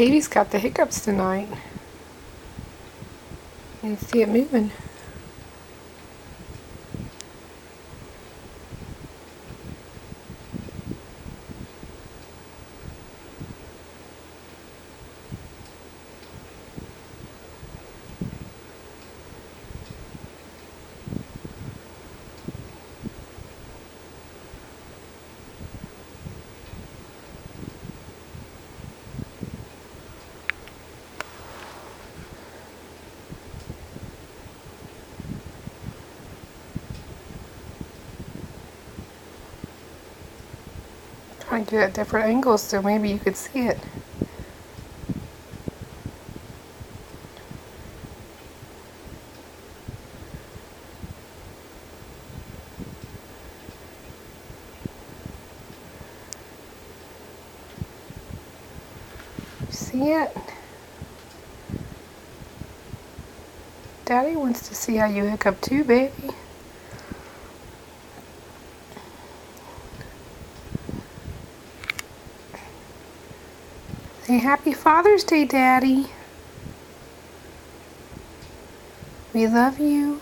Baby's got the hiccups tonight. You can see it moving. Trying to do it at different angles so maybe you could see it. You see it? Daddy wants to see how you hiccup too, baby. Say Happy Father's Day, Daddy. We love you.